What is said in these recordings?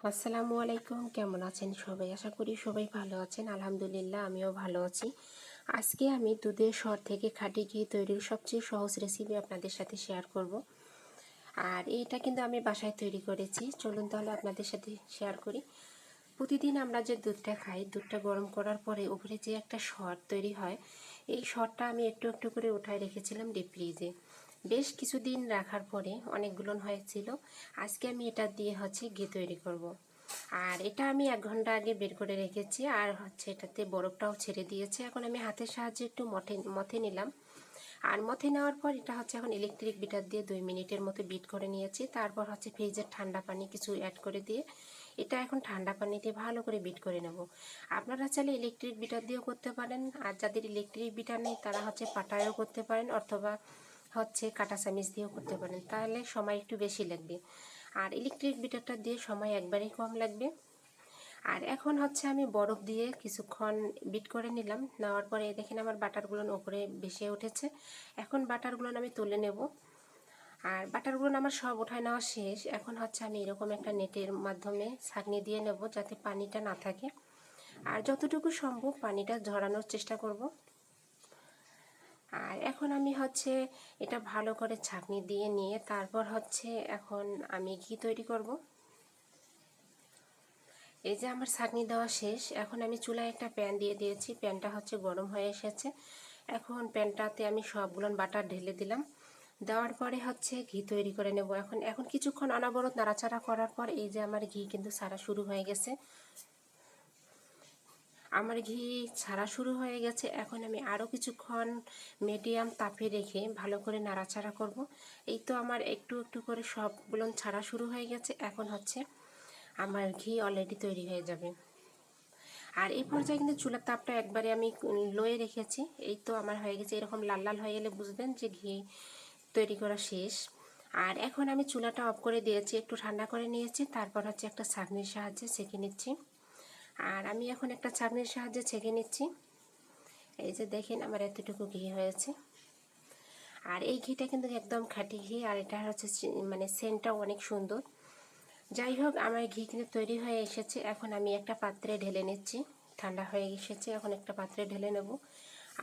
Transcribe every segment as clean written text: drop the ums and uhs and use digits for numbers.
আসসালামু আলাইকুম, কেমন আছেন সবাই? আশা করি সবাই ভালো আছেন। আলহামদুলিল্লাহ, আমিও ভালো আছি। আজকে আমি দুধের সর থেকে খাঁটি ঘি তৈরির সবচেয়ে সহজ রেসিপি আপনাদের সাথে শেয়ার করব। আর এইটা কিন্তু আমি বাসায় তৈরি করেছি। চলুন তাহলে আপনাদের সাথে শেয়ার করি। প্রতিদিন আমরা যে দুধটা খাই, দুধটা গরম করার পরে উপরে যে একটা সর তৈরি হয়, এই সরটা আমি একটু একটু করে উঠায় রেখেছিলাম ডিপ ফ্রিজে। বেশ কিছুদিন রাখার পরে অনেকগুলো হয়েছিল। আজকে আমি এটা দিয়ে ঘি তৈরি করব। আর এটা আমি 1 ঘন্টা আগে বের করে রেখেছি, আর এটাতে বরফটাও ছেড়ে দিয়েছে। এখন আমি হাতের সাহায্যে একটু মথে নিলাম। আর মথে নেওয়ার পর এটা এখন ইলেকট্রিক বিটার দিয়ে 2 মিনিটের মতো বিট করে নিয়েছি। তারপর ফ্রিজের ঠান্ডা পানি কিছু অ্যাড করে দিয়ে এটা এখন ঠান্ডা পানি দিয়ে ভালো করে বিট করে নেব। আপনারা চাইলে ইলেকট্রিক বিটার দিয়েও করতে পারেন, আর যাদের ইলেকট্রিক বিটার নেই তারা পাটায়ও করতে পারেন, অথবা কাঁটা চামিচ দিয়েও করতে পারেন। তাহলে সময় একটু বেশি লাগবে, আর ইলেকট্রিক বিটারটা দিয়ে সময় একবারেই কম লাগবে। আর এখন আমি বরফ দিয়ে কিছুক্ষণ বিট করে নিলাম। নেওয়ার পরে দেখেন আমার বাটারগুলো উপরে ভেসে উঠেছে। এখন বাটারগুলো আমি তুলে নেব। আর বাটারগুলো আমার সব উঠায় নেওয়া শেষ। এখন আমি এরকম একটা নেটের মাধ্যমে ছাঁকনি দিয়ে নেব, যাতে পানিটা না থাকে। আর যতটুকু সম্ভব পানিটা ঝরানোর চেষ্টা করব। আর এখন আমি এটা ভালো করে ছাঁকনি দিয়ে নিয়ে তারপর এখন আমি ঘি তৈরি করব। এই যে আমার ছাঁকনি দেওয়া শেষ। এখন আমি চুলায় একটা প্যান দিয়ে দিয়েছি। প্যানটা গরম হয়ে এসেছে। এখন প্যানটাতে আমি সবগুলো বাটার ঢেলে দিলাম। দেওয়ার পরে ঘি তৈরি করে নেব। এখন কিছুক্ষণ অনবরত নাড়াচাড়া করার পর এই যে আমার ঘি কিন্তু ছাড়া শুরু হয়ে গেছে। আমার ঘি ছাড়া শুরু হয়ে গেছে। এখন আমি আরও কিছুক্ষণ মিডিয়াম তাপে রেখে ভালো করে নাড়াচাড়া করব। এই তো আমার একটু একটু করে সবগুলো ছাড়া শুরু হয়ে গেছে। এখন আমার ঘি অলরেডি তৈরি হয়ে যাবে। আর এই পর্যায়ে কিন্তু চুলার তাপটা একবারে আমি লোয়ে রেখেছি। এই তো আমার হয়ে গেছে। এরকম লাল লাল হয়ে গেলে বুঝবেন যে ঘি তৈরি করা শেষ। আর এখন আমি চুলাটা অফ করে দিয়েছি, একটু ঠান্ডা করে নিয়েছি। তারপর একটা ছাঁকনির সাহায্যে ছেঁকে নিচ্ছি। আর আমি এখন একটা ছাঁকনির সাহায্যে ছেঁকে নিচ্ছি। এই যে দেখেন আমার এতটুকু ঘি হয়েছে। আর এই ঘিটা কিন্তু একদম খাঁটি ঘি, আর এটা মানে সেন্টটাও অনেক সুন্দর। যাই হোক, আমার ঘি কিন্তু তৈরি হয়ে এসেছে। এখন আমি একটা পাত্রে ঢেলে নিচ্ছি। ঠান্ডা হয়ে এসেছে, এখন একটা পাত্রে ঢেলে নেব।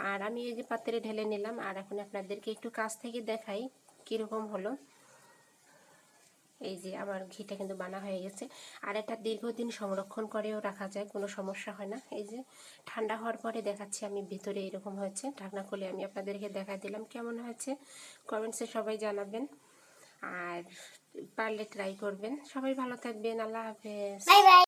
আর আমি এই যে পাত্রে ঢেলে নিলাম। আর এখন আপনাদেরকে একটু কাছ থেকে দেখাই কীরকম হলো। এই যে আমার ঘিটা কিন্তু বানা হয়ে গেছে। আর এটা দীর্ঘদিন সংরক্ষণ করেও রাখা যায়, কোনো সমস্যা হয় না। এই যে ঠান্ডা হওয়ার পরে দেখাচ্ছি আমি ভিতরে এরকম হয়েছে। ঢাকনা খুলে আমি আপনাদেরকে দেখা দিলাম কেমন হয়েছে। কমেন্টসে সবাই জানাবেন, আর পারলে ট্রাই করবেন। সবাই ভালো থাকবেন। আল্লাহ হাফেজ।